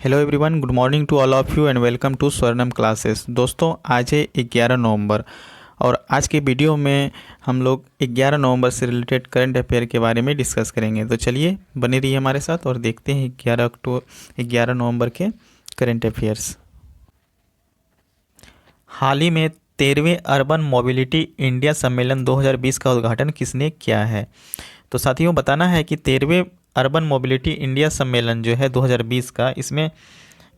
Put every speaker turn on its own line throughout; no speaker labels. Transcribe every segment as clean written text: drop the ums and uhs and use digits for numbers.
Hello everyone, good morning to all of you and welcome to Swarnam classes. दोस्तों, आज है 11 नवंबर और आज के वीडियो में हम लोग 11 नवंबर से रिलेटेड करंट अफेयर के बारे में डिस्कस करेंगे। तो चलिए बने रहिए हमारे साथ और देखते हैं 11 नवंबर के करंट अफेयर्स। हाल ही में 13वें अर्बन मोबिलिटी इंडिया सम्मेलन 2020 का उद्घाटन किसने किया है? तो साथियों, बताना है कि 13वें अर्बन मोबिलिटी इंडिया सम्मेलन जो है 2020 का, इसमें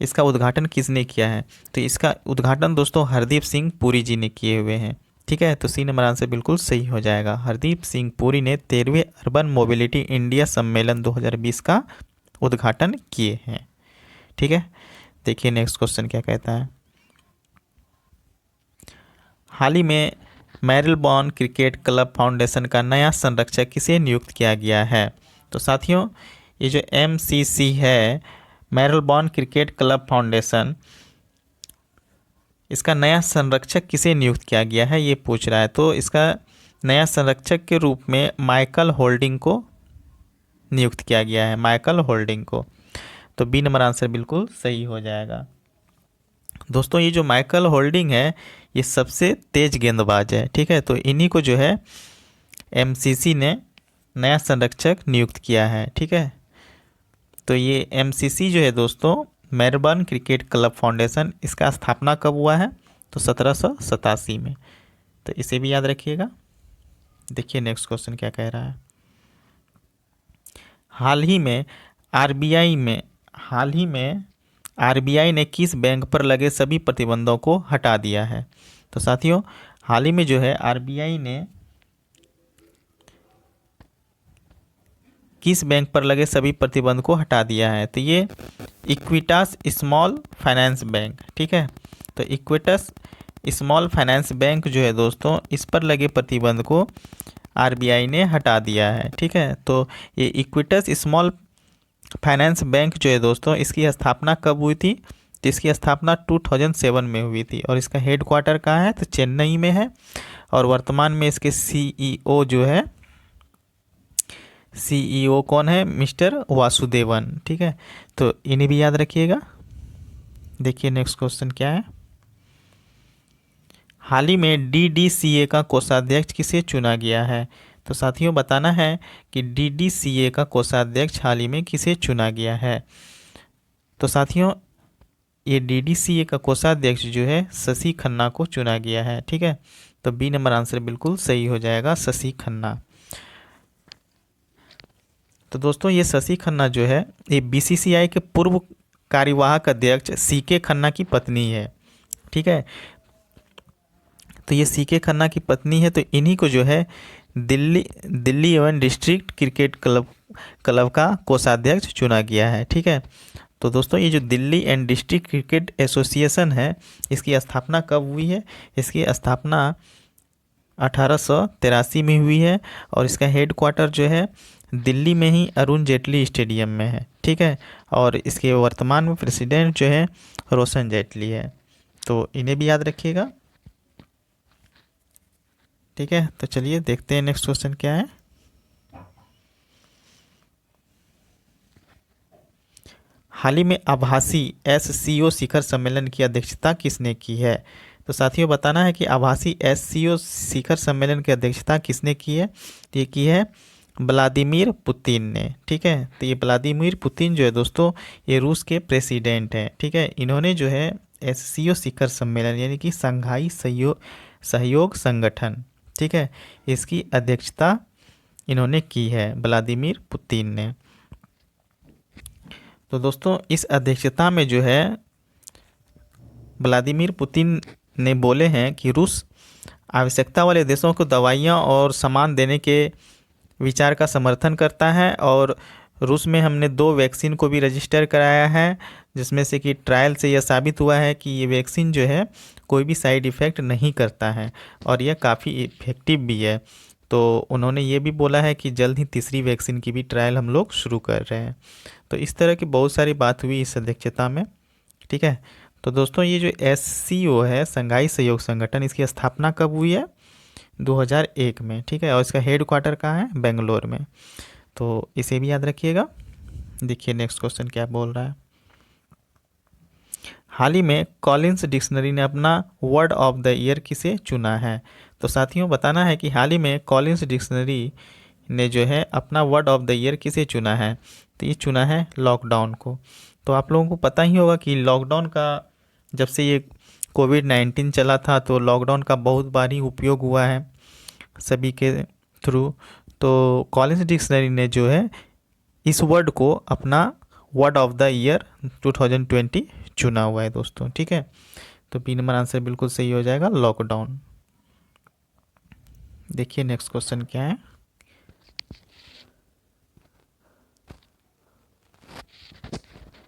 इसका उद्घाटन किसने किया है? तो इसका उद्घाटन दोस्तों हरदीप सिंह पुरी जी ने किए हुए हैं। ठीक है, तो सी नंबर आंसर बिल्कुल सही हो जाएगा। हरदीप सिंह पुरी ने 13वें अर्बन मोबिलिटी इंडिया सम्मेलन 2020 का उद्घाटन किए हैं। ठीक है, देखिए नेक्स्ट क्वेश्चन क्या कहता है। हाल ही में मेलबॉर्न क्रिकेट क्लब फाउंडेशन का नया संरक्षक किसे नियुक्त किया गया है? तो साथियों, ये जो MCC है, मेलबॉर्न क्रिकेट क्लब फाउंडेशन, इसका नया संरक्षक किसे नियुक्त किया गया है ये पूछ रहा है। तो इसका नया संरक्षक के रूप में माइकल होल्डिंग को नियुक्त किया गया है, माइकल होल्डिंग को। तो बी नंबर आंसर बिल्कुल सही हो जाएगा। दोस्तों, ये जो माइकल होल्डिंग है ये सबसे तेज गेंदबाज है। ठीक है, तो इन्हीं को जो है MCC ने नया संरक्षक नियुक्त किया है। ठीक है, तो ये MCC जो है दोस्तों, मेलबर्न क्रिकेट क्लब फाउंडेशन, इसका स्थापना कब हुआ है? तो 1787 में। तो इसे भी याद रखिएगा। देखिए नेक्स्ट क्वेश्चन क्या कह रहा है। हाल ही में RBI ने किस बैंक पर लगे सभी प्रतिबंधों को हटा दिया है? तो साथियों, हाल ही में जो है RBI ने किस बैंक पर लगे सभी प्रतिबंध को हटा दिया है? तो ये इक्विटास स्मॉल फाइनेंस बैंक। ठीक है, तो इक्विटास स्मॉल फाइनेंस बैंक जो है दोस्तों, इस पर लगे प्रतिबंध को RBI ने हटा दिया है। ठीक है, तो ये इक्विटास स्मॉल फाइनेंस बैंक जो है दोस्तों, इसकी स्थापना कब हुई थी? तो इसकी स्थापना 2007 में हुई थी और इसका हेड क्वार्टर कहाँ है? तो चेन्नई में है। और वर्तमान में इसके CEO जो है, CEO कौन है? मिस्टर वासुदेवन। ठीक है, तो इन्हें भी याद रखिएगा। देखिए नेक्स्ट क्वेश्चन क्या है। हाल ही में DDCA का कोषाध्यक्ष किसे चुना गया है? तो साथियों, बताना है कि DDCA का कोषाध्यक्ष हाल ही में किसे चुना गया है? तो साथियों, ये DDCA का कोषाध्यक्ष जो है शशि खन्ना को चुना गया है। ठीक है, तो बी नंबर आंसर बिल्कुल सही हो जाएगा, शशि खन्ना। तो दोस्तों, ये शशि खन्ना जो है ये BCCI के पूर्व कार्यवाहक अध्यक्ष CK खन्ना की पत्नी है। ठीक है, तो ये CK खन्ना की पत्नी है। तो इन्हीं को जो है दिल्ली एवं डिस्ट्रिक्ट क्रिकेट क्लब का कोषाध्यक्ष चुना गया है। ठीक है, तो दोस्तों, ये जो Delhi and district cricket association है, इसकी स्थापना कब हुई है? इसकी स्थापना 1883 में हुई है और इसका हेड क्वार्टर जो है दिल्ली में ही अरुण जेटली स्टेडियम में है। ठीक है, और इसके वर्तमान में प्रेसिडेंट जो है रोशन जेटली है। तो इन्हें भी याद रखिएगा। ठीक है, तो चलिए देखते हैं नेक्स्ट क्वेश्चन क्या है। हाल ही में आभासी SCO शिखर सम्मेलन की अध्यक्षता किसने की है? तो साथियों, बताना है कि आभासी SCO शिखर सम्मेलन की अध्यक्षता किसने की है? ये की है व्लादिमीर पुतिन ने। ठीक है, तो ये व्लादिमीर पुतिन जो है दोस्तों, ये रूस के प्रेसिडेंट हैं। ठीक है, इन्होंने जो है SCO शिखर सम्मेलन यानी कि शंघाई सहयोग संगठन, ठीक है, इसकी अध्यक्षता इन्होंने की है, व्लादिमीर पुतिन ने। तो दोस्तों, इस अध्यक्षता में जो है व्लादिमीर पुतिन ने बोले हैं कि रूस आवश्यकता वाले देशों को दवाइयाँ और सामान देने के विचार का समर्थन करता है। और रूस में हमने 2 वैक्सीन को भी रजिस्टर कराया है, जिसमें से कि ट्रायल से यह साबित हुआ है कि ये वैक्सीन जो है कोई भी साइड इफ़ेक्ट नहीं करता है और यह काफ़ी इफ़ेक्टिव भी है। तो उन्होंने ये भी बोला है कि जल्द ही तीसरी वैक्सीन की भी ट्रायल हम लोग शुरू कर रहे हैं। तो इस तरह की बहुत सारी बात हुई इस अध्यक्षता में। ठीक है, तो दोस्तों, ये जो SCO है, शंघाई सहयोग संगठन, इसकी स्थापना कब हुई है? 2001 में। ठीक है, और इसका हेड क्वार्टर कहाँ है? बेंगलोर में। तो इसे भी याद रखिएगा। देखिए नेक्स्ट क्वेश्चन क्या बोल रहा है। हाल ही में कॉलिंस डिक्शनरी ने अपना वर्ड ऑफ द ईयर किसे चुना है? तो साथियों बताना है कि हाल ही में कॉलिंस डिक्शनरी ने जो है अपना वर्ड ऑफ द ईयर किसे चुना है? तो ये चुना है लॉकडाउन को। तो आप लोगों को पता ही होगा कि लॉकडाउन का जब से ये कोविड-19 चला था तो लॉकडाउन का बहुत बार ही उपयोग हुआ है सभी के थ्रू। तो कॉलिंस डिक्शनरी ने जो है इस वर्ड को अपना वर्ड ऑफ द ईयर 2020 चुना हुआ है दोस्तों। ठीक है, तो बी नंबर आंसर बिल्कुल सही हो जाएगा, लॉकडाउन। देखिए नेक्स्ट क्वेश्चन क्या है।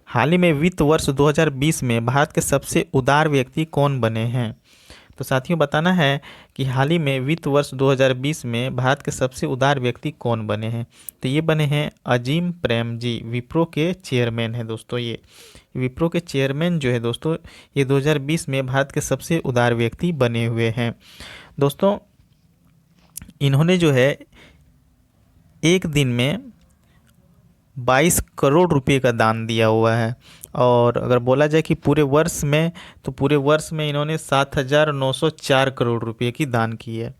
हाल ही में वित्त वर्ष 2020 में भारत के सबसे उदार व्यक्ति कौन बने हैं? तो साथियों बताना है कि हाल ही में वित्त वर्ष 2020 में भारत के सबसे उदार व्यक्ति कौन बने हैं? तो ये बने हैं अजीम प्रेम जी, विप्रो के चेयरमैन हैं दोस्तों। ये विप्रो के चेयरमैन जो है दोस्तों, ये 2020 में भारत के सबसे उदार व्यक्ति बने हुए हैं दोस्तों। इन्होंने जो है एक दिन में 22 करोड़ रुपए का दान दिया हुआ है। और अगर बोला जाए कि पूरे वर्ष में, तो पूरे वर्ष में इन्होंने 7,904 करोड़ रुपए की दान की है।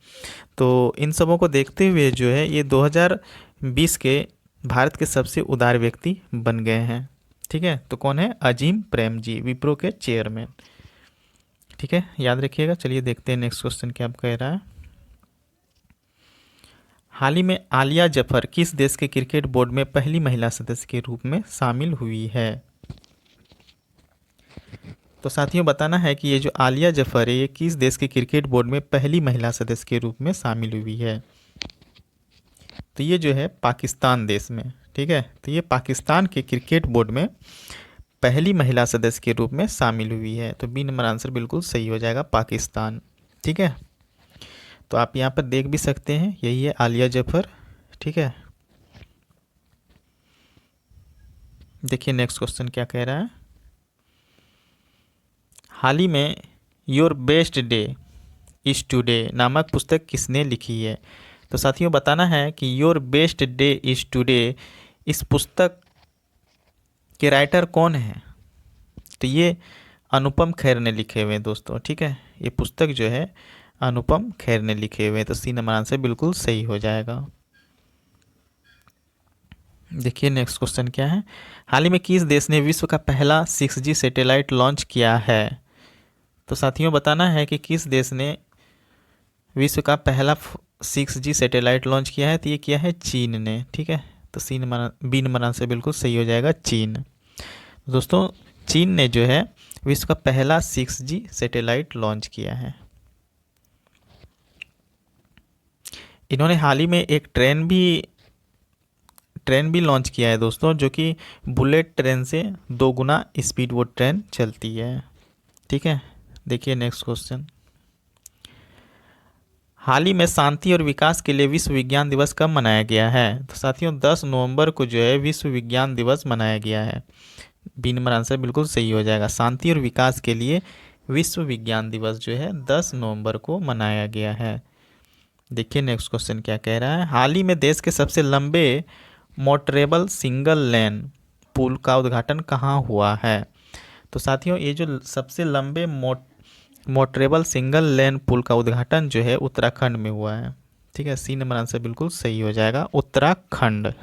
तो इन सबों को देखते हुए जो है ये 2020 के भारत के सबसे उदार व्यक्ति बन गए हैं। ठीक है, तो कौन है? अजीम प्रेम जी, विप्रो के चेयरमैन। ठीक है, याद रखिएगा। चलिए देखते हैं नेक्स्ट क्वेश्चन क्या कह रहा है। हाल ही में आलिया जफर किस देश के क्रिकेट बोर्ड में पहली महिला सदस्य के रूप में शामिल हुई है? तो साथियों बताना है कि ये जो आलिया जफर है ये किस देश के क्रिकेट बोर्ड में पहली महिला सदस्य के रूप में शामिल हुई है? तो ये जो है पाकिस्तान देश में। ठीक है, तो ये पाकिस्तान के क्रिकेट बोर्ड में पहली महिला सदस्य के रूप में शामिल हुई है। तो बी नंबर आंसर बिल्कुल सही हो जाएगा, पाकिस्तान। ठीक है, तो आप यहाँ पर देख भी सकते हैं, यही है आलिया जफर। ठीक है, देखिए नेक्स्ट क्वेश्चन क्या कह रहा है। हाल ही में your best day is today नामक पुस्तक किसने लिखी है? तो साथियों बताना है कि your best day is today इस पुस्तक के राइटर कौन है? तो ये अनुपम खेर ने लिखे हुए हैं दोस्तों। ठीक है, ये पुस्तक जो है अनुपम खेर ने लिखे हुए हैं। तो सी नंबर आंसर बिल्कुल सही हो जाएगा। देखिए नेक्स्ट क्वेश्चन क्या है। हाल ही में किस देश ने विश्व का पहला 6G सैटेलाइट लॉन्च किया है? तो साथियों बताना है कि किस देश ने विश्व का पहला 6G सैटेलाइट लॉन्च किया है? तो ये किया है चीन ने। ठीक है, तो C number B number answer बिल्कुल सही हो जाएगा, चीन। दोस्तों चीन ने जो है विश्व का पहला 6G सैटेलाइट लॉन्च किया है। इन्होंने हाल ही में एक ट्रेन भी लॉन्च किया है दोस्तों, जो कि बुलेट ट्रेन से 2 गुना स्पीड वो ट्रेन चलती है। ठीक है, देखिए नेक्स्ट क्वेश्चन। हाल ही में शांति और विकास के लिए विश्व विज्ञान दिवस कब मनाया गया है? तो साथियों 10 नवंबर को जो है विश्व विज्ञान दिवस मनाया गया है। बी नंबर आंसर बिल्कुल सही हो जाएगा। शांति और विकास के लिए विश्व विज्ञान दिवस जो है 10 नवंबर को मनाया गया है। देखिए नेक्स्ट क्वेश्चन क्या कह रहा है। हाल ही में देश के सबसे लंबे मोटरेबल सिंगल लेन पुल का उद्घाटन कहाँ हुआ है? तो साथियों ये जो सबसे लंबे मोटरेबल सिंगल लेन पुल का उद्घाटन जो है उत्तराखंड में हुआ है। ठीक है, सी नंबर आंसर बिल्कुल सही हो जाएगा, उत्तराखंड।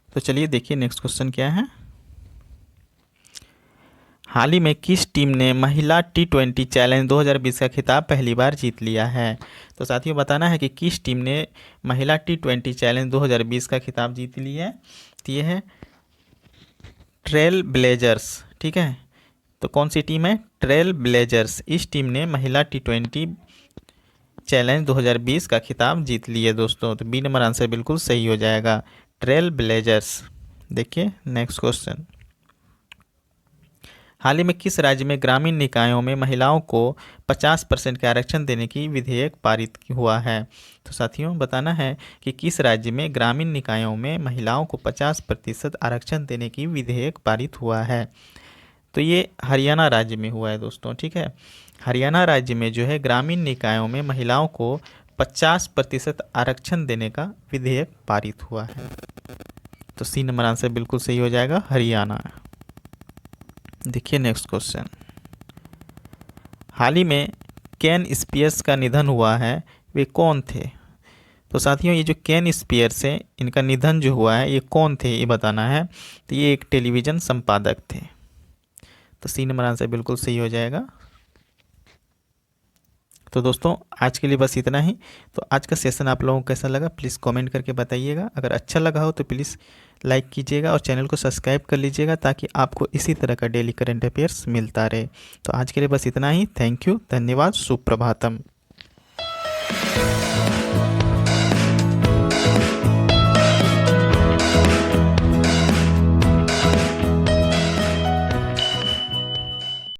तो चलिए देखिए नेक्स्ट क्वेश्चन क्या है। हाल ही में किस टीम ने महिला T20 चैलेंज 2020 का खिताब पहली बार जीत लिया है? तो साथियों बताना है कि किस टीम ने महिला T20 चैलेंज 2020 का खिताब जीत लिया है। तो ये है ट्रेल ब्लेजर्स। ठीक है, तो कौन सी टीम है? Trail blazers. इस टीम ने महिला T20 चैलेंज 2020 का खिताब जीत लिया दोस्तों। तो बी नंबर आंसर बिल्कुल सही हो जाएगा, ट्रेल ब्लेजर्स। देखिए नेक्स्ट क्वेश्चन। हाल ही में किस राज्य में ग्रामीण निकायों में महिलाओं को 50% के आरक्षण देने की विधेयक पारित हुआ है? तो साथियों बताना है कि किस राज्य में ग्रामीण निकायों में महिलाओं को 50% आरक्षण देने की विधेयक पारित हुआ है। तो ये हरियाणा राज्य में हुआ है दोस्तों, ठीक है। हरियाणा राज्य में जो है ग्रामीण निकायों में महिलाओं को 50% आरक्षण देने का विधेयक पारित हुआ है। तो सी नंबर आंसर बिल्कुल सही हो जाएगा, हरियाणा। देखिए नेक्स्ट क्वेश्चन, हाल ही में केन स्पियर्स का निधन हुआ है, वे कौन थे? तो साथियों ये जो केन स्पियर्स है, इनका निधन जो हुआ है, ये कौन थे ये बताना है। तो ये एक टेलीविज़न संपादक थे। तो सी नंबर आंसर बिल्कुल सही हो जाएगा। तो दोस्तों आज के लिए बस इतना ही। तो आज का सेशन आप लोगों को कैसा लगा प्लीज़ कमेंट करके बताइएगा। अगर अच्छा लगा हो तो प्लीज़ लाइक कीजिएगा और चैनल को सब्सक्राइब कर लीजिएगा ताकि आपको इसी तरह का डेली करंट अफेयर्स मिलता रहे। तो आज के लिए बस इतना ही। थैंक यू, धन्यवाद, सुप्रभातम।